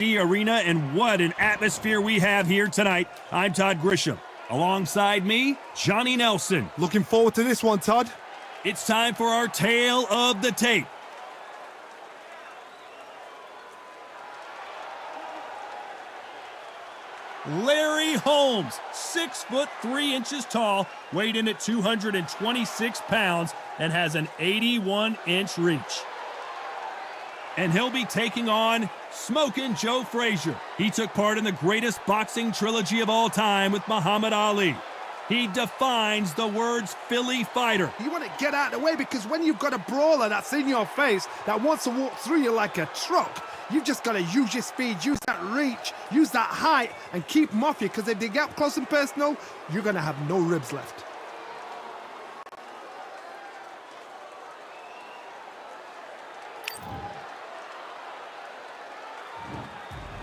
Arena, and what an atmosphere we have here tonight. I'm Todd Grisham. Alongside me, Johnny Nelson. Looking forward to this one, Todd. It's time for our tale of the tape. Larry Holmes, 6'3" tall, weighed in at 226 pounds, and has an 81-inch reach. And he'll be taking on Smokin' Joe Frazier. He took part in the greatest boxing trilogy of all time with Muhammad Ali. He defines the words Philly fighter. You want to get out of the way, because when you've got a brawler that's in your face that wants to walk through you like a truck, you've just got to use your speed, use that reach, use that height, and keep them off you, because if they get up close and personal, you're going to have no ribs left.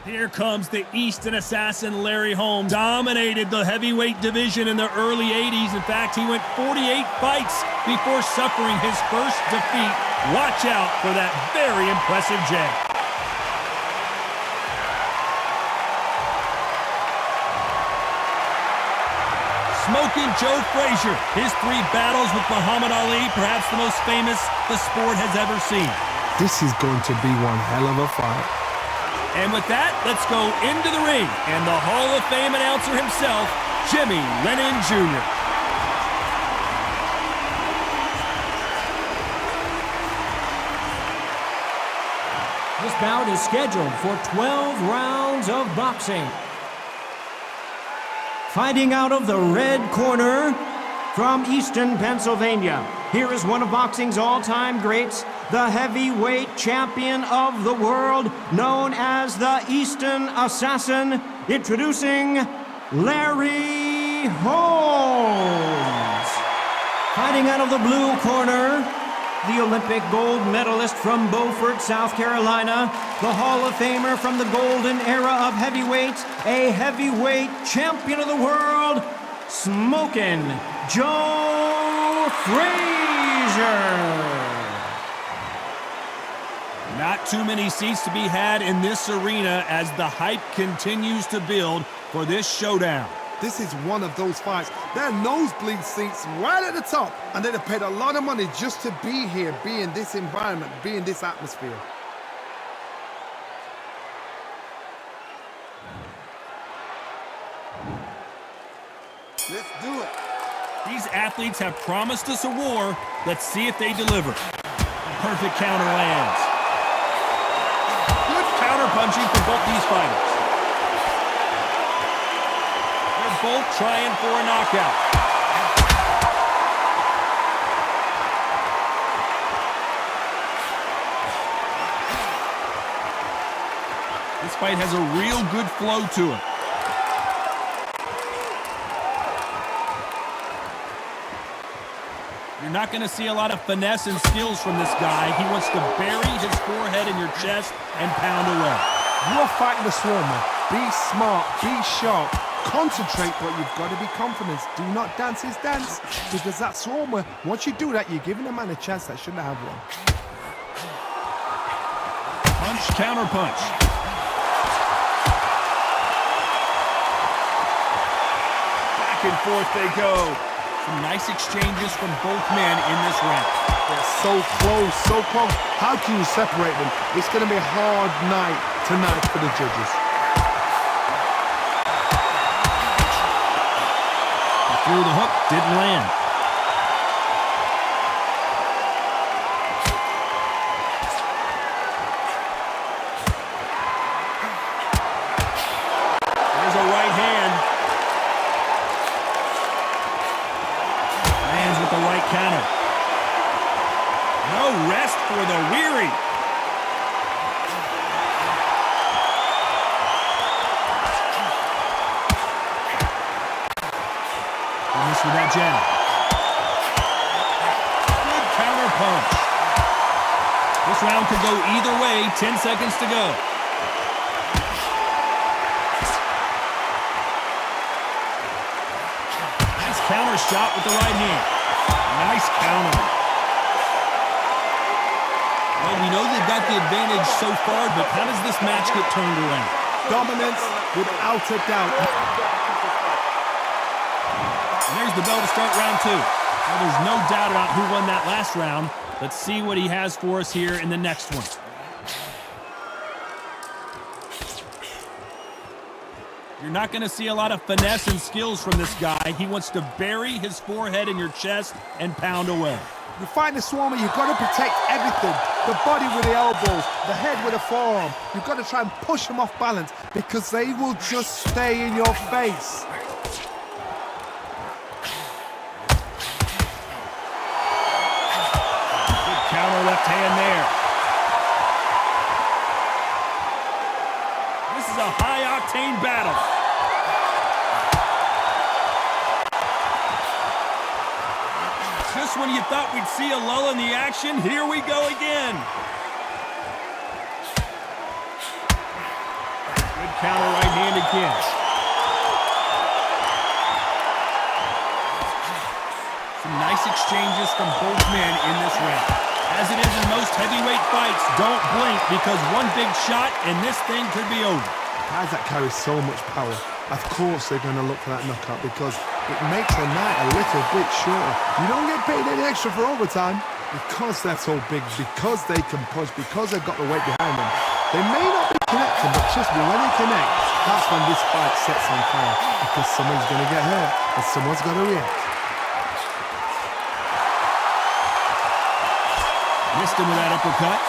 Here comes the Easton assassin, Larry Holmes. Dominated the heavyweight division in the early 80s. In fact, he went 48 fights before suffering his first defeat. Watch out for that very impressive jab. Smokin' Joe Frazier. His 3 battles with Muhammad Ali, perhaps the most famous the sport has ever seen. This is going to be one hell of a fight. And with that, let's go into the ring. And the Hall of Fame announcer himself, Jimmy Lennon Jr. This bout is scheduled for 12 rounds of boxing. Fighting out of the red corner from Easton, Pennsylvania, here is one of boxing's all-time greats, the heavyweight champion of the world, known as the Easton Assassin, introducing Larry Holmes. Fighting out of the blue corner, the Olympic gold medalist from Beaufort, South Carolina, the Hall of Famer from the golden era of heavyweights, a heavyweight champion of the world, Smokin' Joe Frazier. Not too many seats to be had in this arena as the hype continues to build for this showdown. This is one of those fights. There are nosebleed seats right at the top, and they'd have paid a lot of money just to be here, be in this environment, be in this atmosphere. Let's do it. These athletes have promised us a war. Let's see if they deliver. Perfect counter lands. Good counter punching for both these fighters. They're both trying for a knockout. This fight has a real good flow to it. You're not going to see a lot of finesse and skills from this guy. He wants to bury his forehead in your chest and pound away. You're fighting the Swarmer. Be smart, be sharp, concentrate, but you've got to be confident. Do not dance his dance, because that Swarmer, once you do that, you're giving a man a chance that shouldn't have one. Punch, counter punch. Back and forth they go. Some nice exchanges from both men in this round. They're so close, so close. How can you separate them? It's going to be a hard night tonight for the judges. He threw the hook, didn't land. There's a right hand. Lands with the right counter. No rest for the weary. Missed with that jab. Good counter punch. This round could go either way. 10 seconds to go. Nice counter shot with the right hand. Nice counter. Well, we know they've got the advantage so far, but how does this match get turned around? Dominance without a doubt. And there's the bell to start round 2. Well, there's no doubt about who won that last round. Let's see what he has for us here in the next one. You're not going to see a lot of finesse and skills from this guy. He wants to bury his forehead in your chest and pound away. You find the Swarmer, you've got to protect everything. The body with the elbows, the head with the forearm. You've got to try and push them off balance because they will just stay in your face. Good counter left hand there. This is a high-octane battle. Just when you thought we'd see a lull in the action, here we go again. Good counter right hand again. Some nice exchanges from both men in this round. As it is in most heavyweight fights, don't blink because one big shot and this thing could be over. Guys that carry so much power, of course they're going to look for that knockout because it makes the night a little bit shorter. You don't get paid any extra for overtime because they're so big, because they can punch, because they've got the weight behind them. They may not be connecting, but trust me, when they connect, that's when this fight sets on fire because someone's going to get hurt and someone's going to react. Missed him with that uppercut.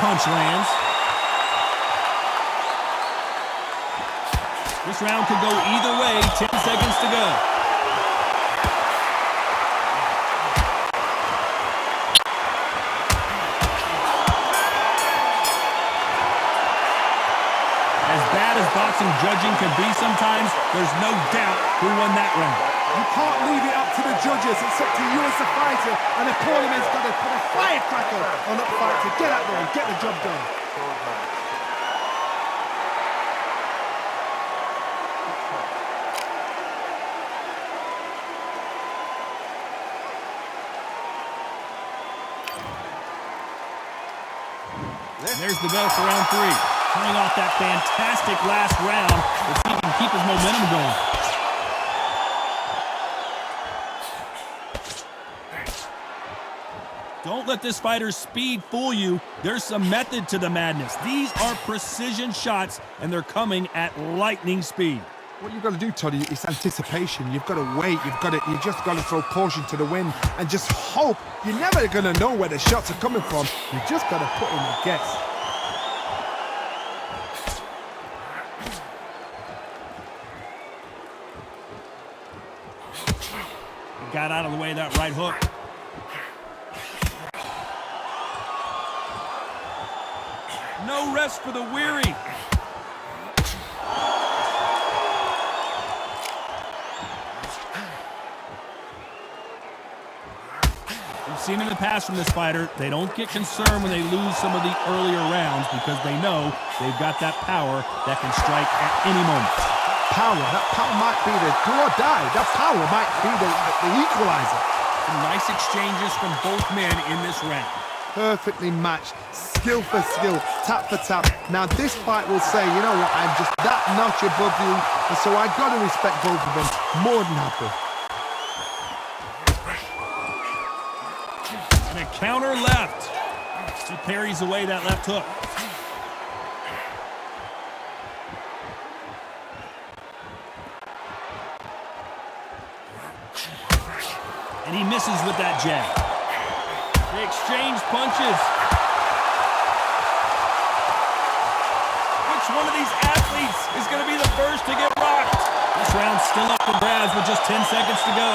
Punch lands. This round could go either way. 10 seconds to go. As bad as boxing judging can be sometimes, there's no doubt who won that round. You can't leave it up to the judges. It's up to you as the fighter, and the cornerman's got to put a firecracker on that fight to get out there and get the job done. There's the bell for round 3. Coming off that fantastic last round, let's see if he can keep his momentum going. Don't let this fighter's speed fool you. There's some method to the madness. These are precision shots, and they're coming at lightning speed. What you've got to do, Toddy, is anticipation. You've got to wait. You just got to throw caution to the wind and just hope. You're never going to know where the shots are coming from. You just got to put in a guess. Got out of the way of that right hook. No rest for the weary. We've seen in the past from this fighter, they don't get concerned when they lose some of the earlier rounds because they know they've got that power that can strike at any moment. That power might be the do or die. That power might be the equalizer. Some nice exchanges from both men in this round. Perfectly matched, skill for skill, tap for tap. Now this fight will say, you know what, I'm just that notch above you, and so I got to respect both of them. More than happy. And a counter left. He parries away that left hook. And he misses with that jab. They exchange punches. Which one of these athletes is going to be the first to get rocked? This round's still up for grabs with just 10 seconds to go.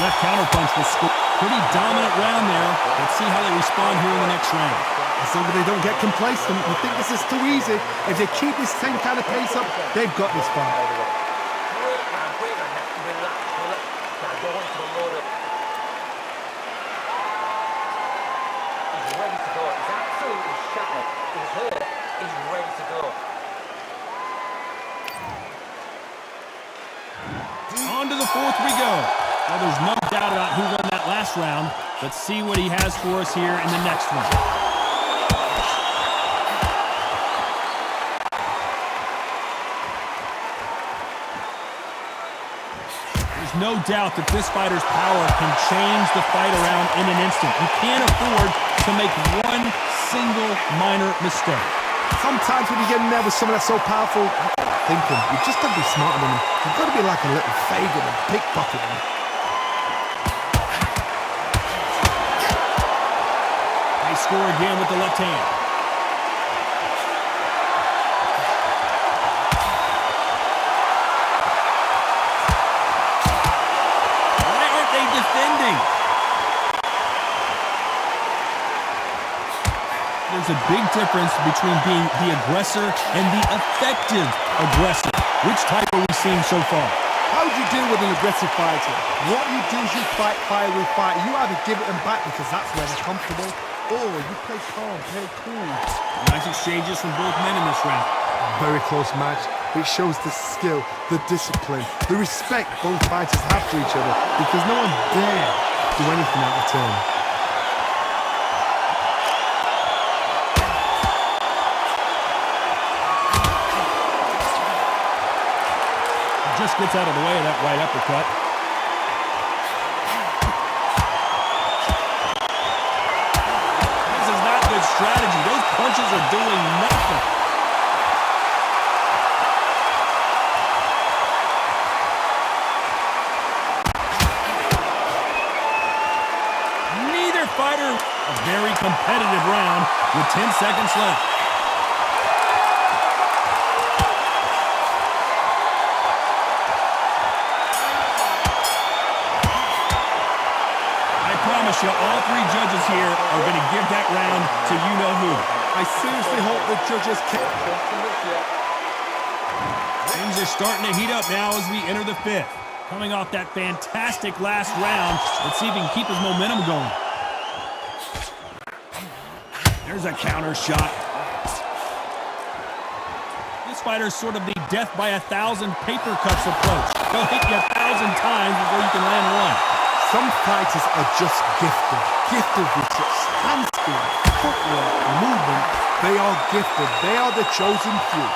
Left counter punch was scored. Pretty dominant round there. Let's see how they respond here in the next round. As long as they don't get complacent, you think this is too easy. If they keep this same kind of pace up, they've got this fight. is here, he's ready to go. On to the fourth we go. Well, there's no doubt about who won that last round. Let's see what he has for us here in the next one. There's no doubt that this fighter's power can change the fight around in an instant. You can't afford to make one single minor mistake. Sometimes when you get in there with someone that's so powerful, thinking, you've just got to be smarter than them. You've got to be like a little Frazier and pickpocket them. They score again with the left hand. Why aren't they defending? There's a big difference between being the aggressor and the effective aggressor. Which type are we seeing so far? How do you deal with an aggressive fighter? What you do is you fight fire with fire. You either give it them back because that's where they're comfortable, or you play calm, play cool. Nice exchanges from both men in this round. Very close match. It shows the skill, the discipline, the respect both fighters have for each other because no one dare do anything out of turn. Just gets out of the way of that right uppercut. This is not good strategy. Those punches are doing nothing. Neither fighter. A very competitive round with 10 seconds left. All three judges here are going to give that round to you-know-who. I seriously hope the judges can. Things are starting to heat up now as we enter the fifth. Coming off that fantastic last round, let's see if he can keep his momentum going. There's a counter shot. This fighter's sort of the death by 1,000 paper cuts approach. They'll hit you 1,000 times before you can land one. Some fighters are just gifted with such hand speed, footwork, movement. They are gifted. They are the chosen few.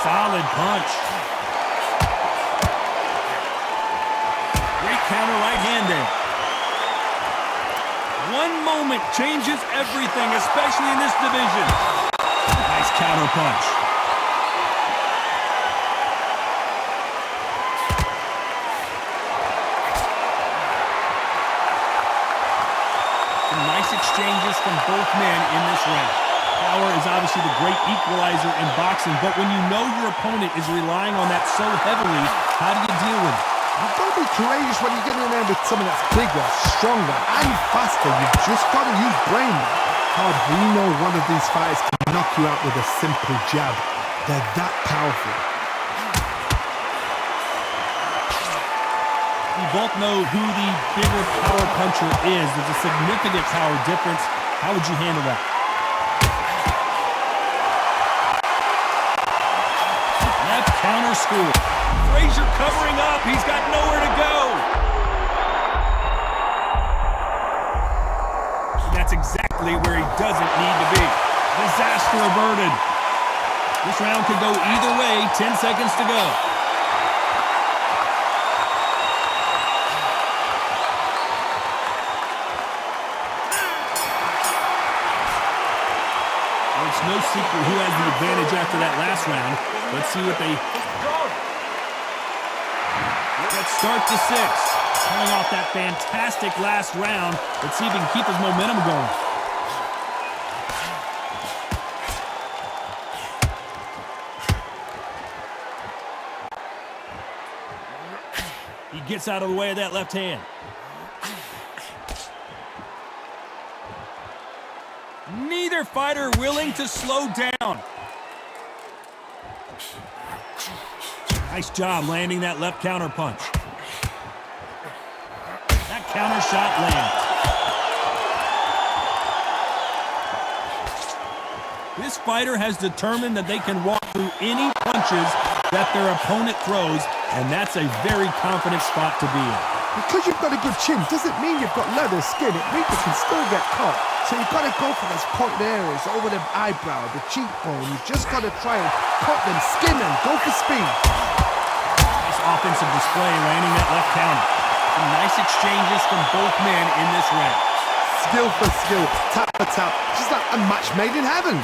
Solid punch. Great counter right hand there. One moment changes everything, especially in this division. Nice counter punch. Some nice exchanges from both men in this round. Power is obviously the great equalizer in boxing, but when you know your opponent is relying on that so heavily, how do you deal with it? You've got to be courageous when you get in there with someone that's bigger, stronger, and faster. You've just got to use brain. Hard, we know one of these fighters can knock you out with a simple jab. They're that powerful. We both know who the bigger power puncher is. There's a significant power difference. How would you handle that? Left counter score. Frazier covering up. He's got nowhere to go. That's exactly where he doesn't need to be. Disaster averted. This round could go either way. 10 seconds to go. Well, it's no secret who has the advantage after that last round. Let's see what they... Let's start the sixth. Coming off that fantastic last round, let's see if he can keep his momentum going. He gets out of the way of that left hand. Neither fighter willing to slow down. Nice job landing that left counter punch. counter shot lands. This fighter has determined that they can walk through any punches that their opponent throws, and that's a very confident spot to be in. Because you've got a good chin doesn't mean you've got leather skin. It means you can still get caught. So you've got to go for those pointed areas over the eyebrow, the cheekbone. You've just got to try and cut them, skin them, go for speed. Nice offensive display, landing that left counter. Some nice exchanges from both men in this round. Skill for skill, tap for tap, just like a match made in heaven.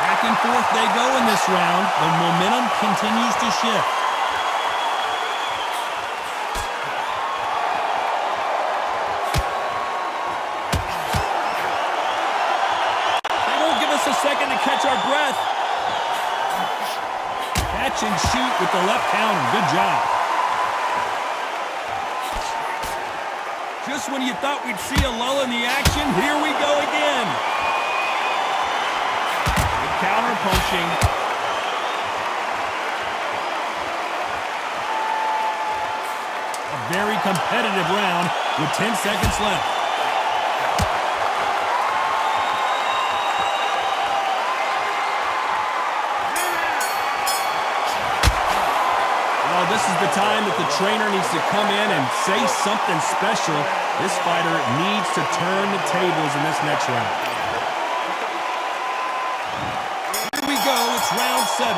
Back and forth they go in this round. The momentum continues to shift. They won't give us a second to catch our breath. Catch and shoot with the left counter. Good job. Just when you thought we'd see a lull in the action, here we go again. Good counter punching. A very competitive round with 10 seconds left. This is the time that the trainer needs to come in and say something special. This fighter needs to turn the tables in this next round. Here we go, it's round 7.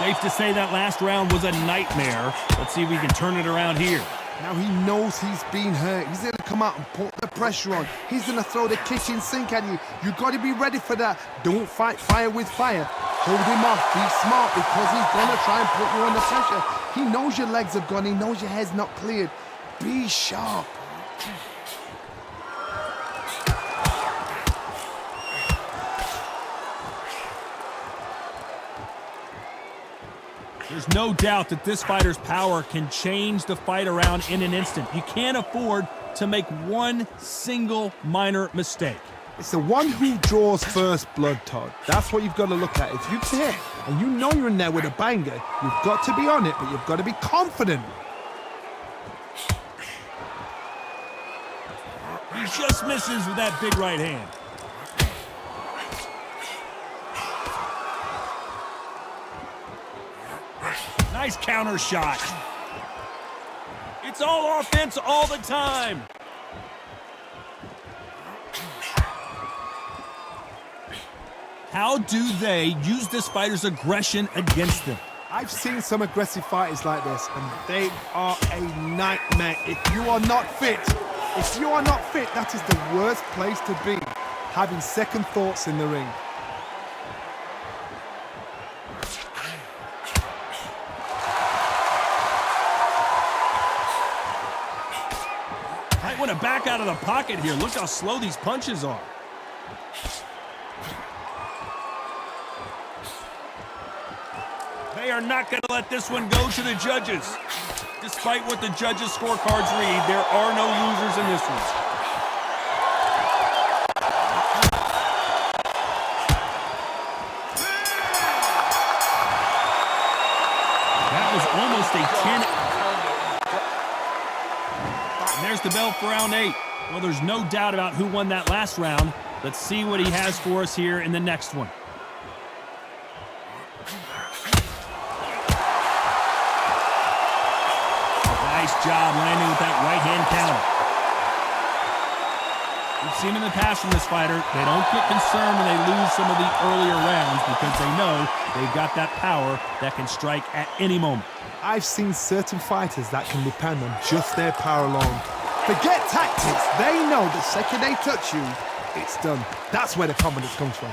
Safe to say that last round was a nightmare. Let's see if we can turn it around here. Now he knows he's been hurt. He's going to come out and put the pressure on. He's going to throw the kitchen sink at you. You've got to be ready for that. Don't fight fire with fire. Hold him off. Be smart because he's going to try and put you under pressure. He knows your legs are gone. He knows your head's not cleared. Be sharp. There's no doubt that this fighter's power can change the fight around in an instant. You can't afford to make one single minor mistake. It's the one who draws first blood, Todd. That's what you've got to look at. If you hit and you know you're in there with a banger, you've got to be on it, but you've got to be confident. He just misses with that big right hand. Nice counter shot. It's all offense all the time. How do they use this fighter's aggression against them? I've seen some aggressive fighters like this, and they are a nightmare. If you are not fit, that is the worst place to be, having second thoughts in the ring. Might want to back out of the pocket here. Look how slow these punches are. They are not going to let this one go to the judges. Despite what the judges' scorecards read, there are no losers in this one. That was almost a 10. And there's the bell for round 8. Well, there's no doubt about who won that last round. Let's see what he has for us here in the next one. Nice job landing with that right-hand counter. We've seen in the past from this fighter, they don't get concerned when they lose some of the earlier rounds because they know they've got that power that can strike at any moment. I've seen certain fighters that can depend on just their power alone. Forget tactics. They know the second they touch you, it's done. That's where the confidence comes from.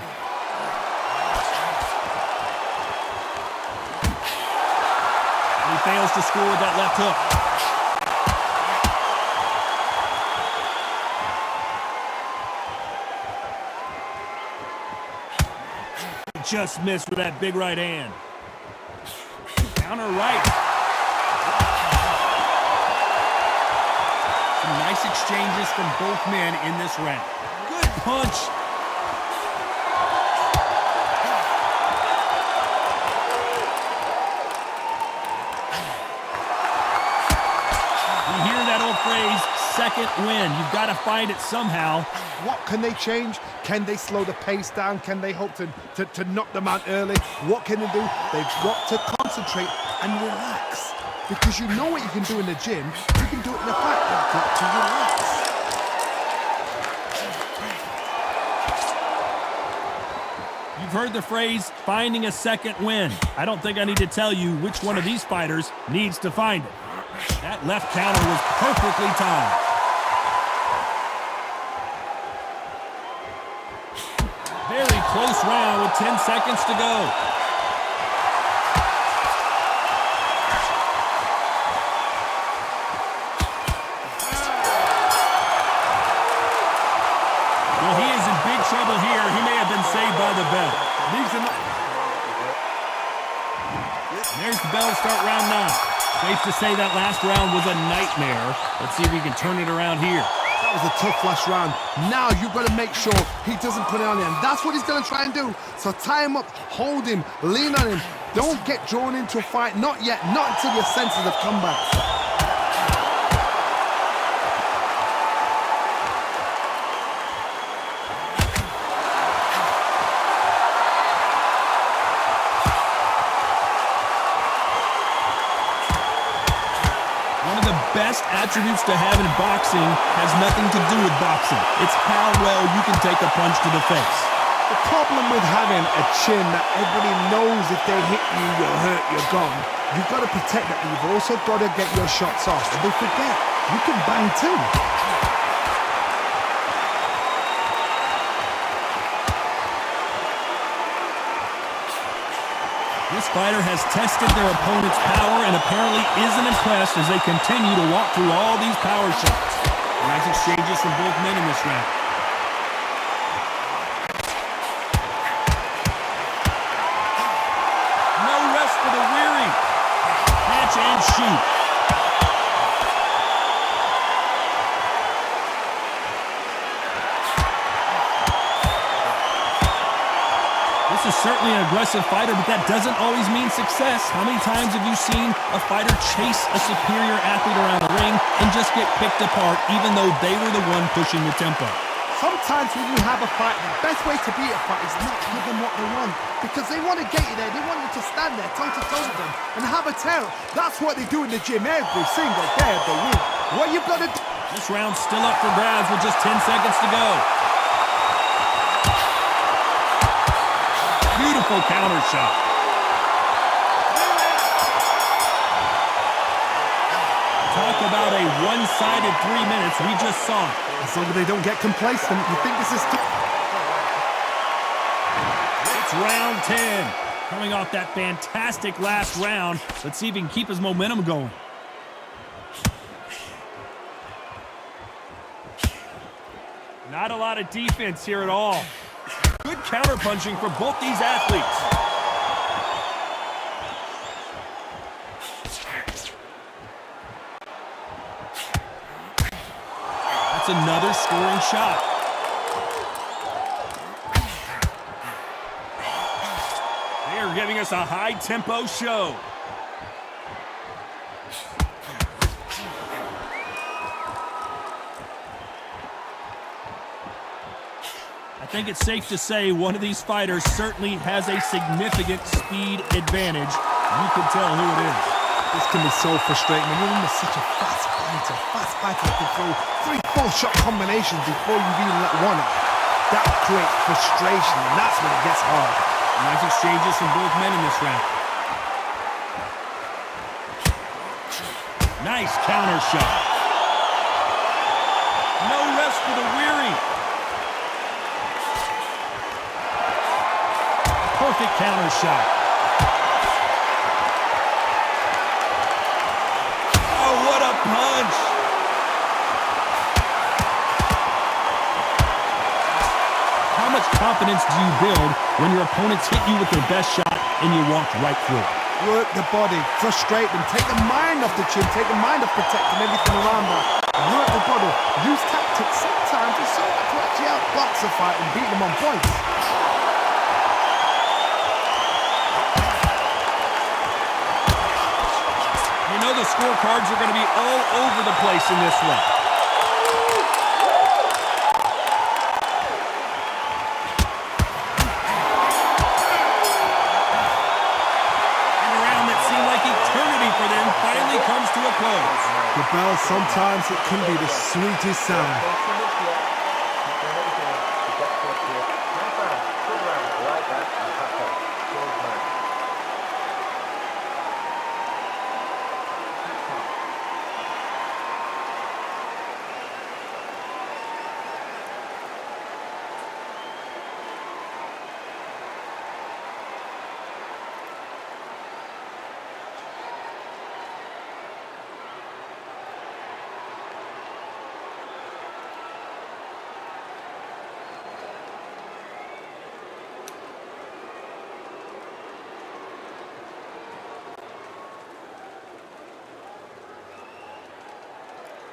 He fails to score with that left hook. Just missed with that big right hand. Counter right. Some nice exchanges from both men in this round. Good punch. phrase second win. You've got to find it somehow. What can they change? Can they slow the pace down? Can they hope to knock them out early? What can they do? They've got to concentrate and relax. Because you know what you can do in the gym, you can do it in the fight. You've got to relax. You've heard the phrase, finding a second win. I don't think I need to tell you which one of these fighters needs to find it. That left counter was perfectly timed. Very close round with 10 seconds to go. Well, he is in big trouble here. He may have been saved by the bell. There's the bell to start round 9. Safe to say that last round was a nightmare. Let's see if we can turn it around here. That was a tough last round. Now you've got to make sure he doesn't put it on him. That's what he's going to try and do. So tie him up, hold him, lean on him. Don't get drawn into a fight. Not yet. Not until your senses have come back. Best attributes to have in boxing has nothing to do with boxing. It's how well you can take a punch to the face. The problem with having a chin that everybody knows if they hit you, you're hurt, you're gone. You've got to protect that, but you've also got to get your shots off. And don't forget, you can bang too. This fighter has tested their opponent's power and apparently isn't impressed as they continue to walk through all these power shots. Nice exchanges from both men in this round. No rest for the weary. Catch and shoot. This is certainly an aggressive fighter, but that doesn't always mean success. How many times have you seen a fighter chase a superior athlete around the ring and just get picked apart even though they were the one pushing the tempo? Sometimes when you have a fight, the best way to beat a fight is not give them what they want. Because they want to get you there. They want you to stand there toe-to-toe with them and have a tear. That's what they do in the gym every single day of the week. What you've got to do... This round's still up for grabs with just 10 seconds to go. Beautiful counter shot. Talk about a one-sided 3 minutes. We just saw it. As long as they don't get complacent, you think this is... It's round 10. Coming off that fantastic last round. Let's see if he can keep his momentum going. Not a lot of defense here at all. Good counterpunching for both these athletes. That's another scoring shot. They are giving us a high-tempo show. I think it's safe to say one of these fighters certainly has a significant speed advantage. You can tell who it is. This can be so frustrating when you're in such a fast fighter. Fast fighter can throw 3-4 shot combinations before you've even let one out. That creates frustration, and that's when it gets hard. Nice exchanges from both men in this round. Nice counter shot. No rest for the weary. Perfect counter shot. Oh, what a punch! How much confidence do you build when your opponents hit you with their best shot and you walk right through it? Work the body, frustrate them, take the mind off the chin, take the mind off protecting everything around that. Work the body, use tactics sometimes to actually outbox a fight and beat them on points. You know the scorecards are going to be all over the place in this one. And a round that seemed like eternity for them finally comes to a close. The bell, sometimes it can be the sweetest sound.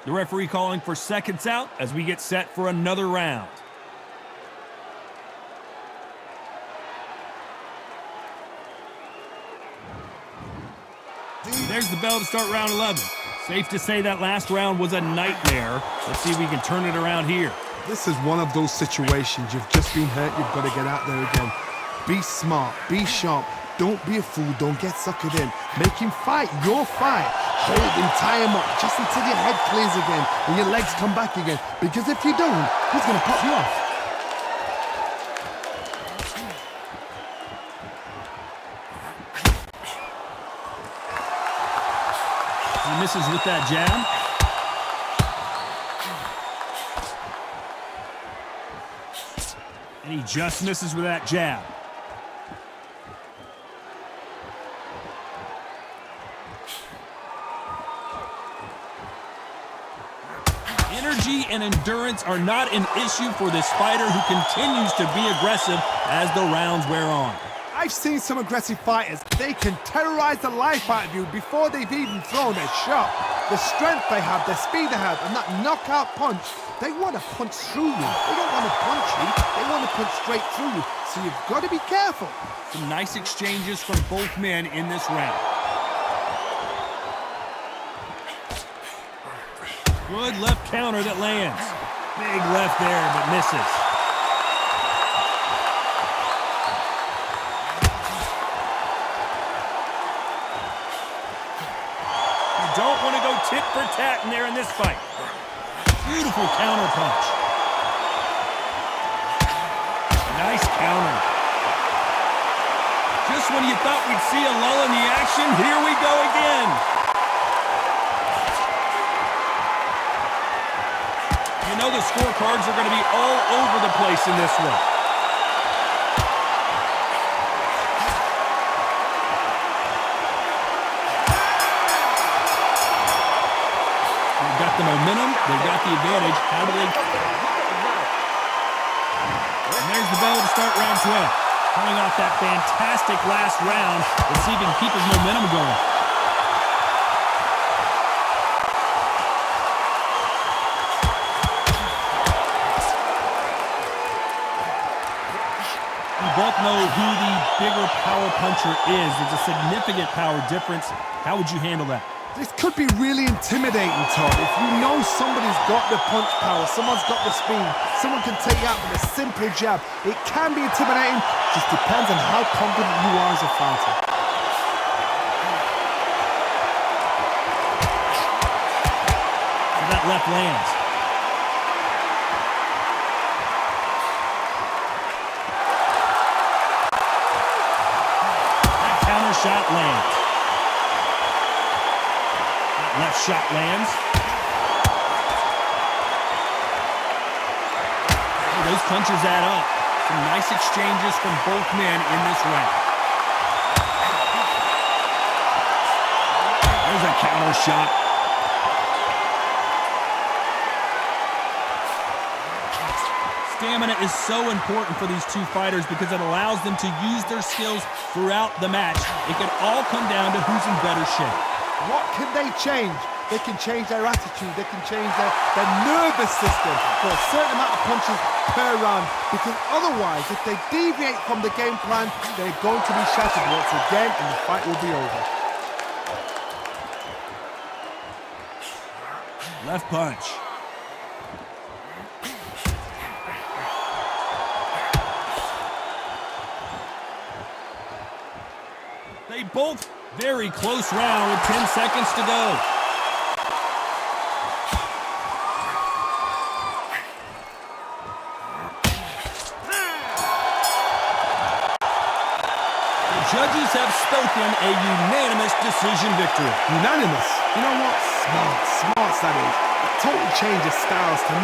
The referee calling for seconds out as we get set for another round. There's the bell to start round 11. Safe to say that last round was a nightmare. Let's see if we can turn it around here. This is one of those situations. You've just been hurt. You've got to get out there again. Be smart. Be sharp. Don't be a fool. Don't get suckered in. Make him fight your fight. Hold him, tie him up, just until your head clears again and your legs come back again. Because if you don't, he's going to pop you off. He misses with that jab. And he just misses with that jab. Energy and endurance are not an issue for this fighter who continues to be aggressive as the rounds wear on. I've seen some aggressive fighters. They can terrorize the life out of you before they've even thrown a shot. The strength they have, the speed they have, and that knockout punch, they want to punch through you. They don't want to punch you, they want to punch straight through you. So you've got to be careful. Some nice exchanges from both men in this round. Good left counter that lands. Big left there, but misses. You don't want to go tit for tat in there in this fight. Beautiful counter punch. Nice counter. Just when you thought we'd see a lull in the action, here we go again. You know the scorecards are going to be all over the place in this one. They've got the momentum. They've got the advantage. How do they... And there's the bell to start round 12. Coming off that fantastic last round. Let's see if he can keep his momentum going. We both know who the bigger power puncher is. There's a significant power difference. How would you handle that? This could be really intimidating, Todd. If you know somebody's got the punch power, someone's got the speed, someone can take you out with a simple jab, it can be intimidating. Just depends on how confident you are as a fighter. So that left lands. That counter shot lands. Left shot lands. Oh, those punches add up. Some nice exchanges from both men in this round. There's a counter shot. Stamina is so important for these two fighters because it allows them to use their skills throughout the match. It can all come down to who's in better shape. What can they change? They can change their attitude. They can change their nervous system for a certain amount of punches per round. Because otherwise, if they deviate from the game plan, they're going to be shattered once again and the fight will be over. Left punch. They both very close round with 10 seconds to go. The judges have spoken a unanimous decision victory. Unanimous. You know what? Smart that is. It totally changes styles to me.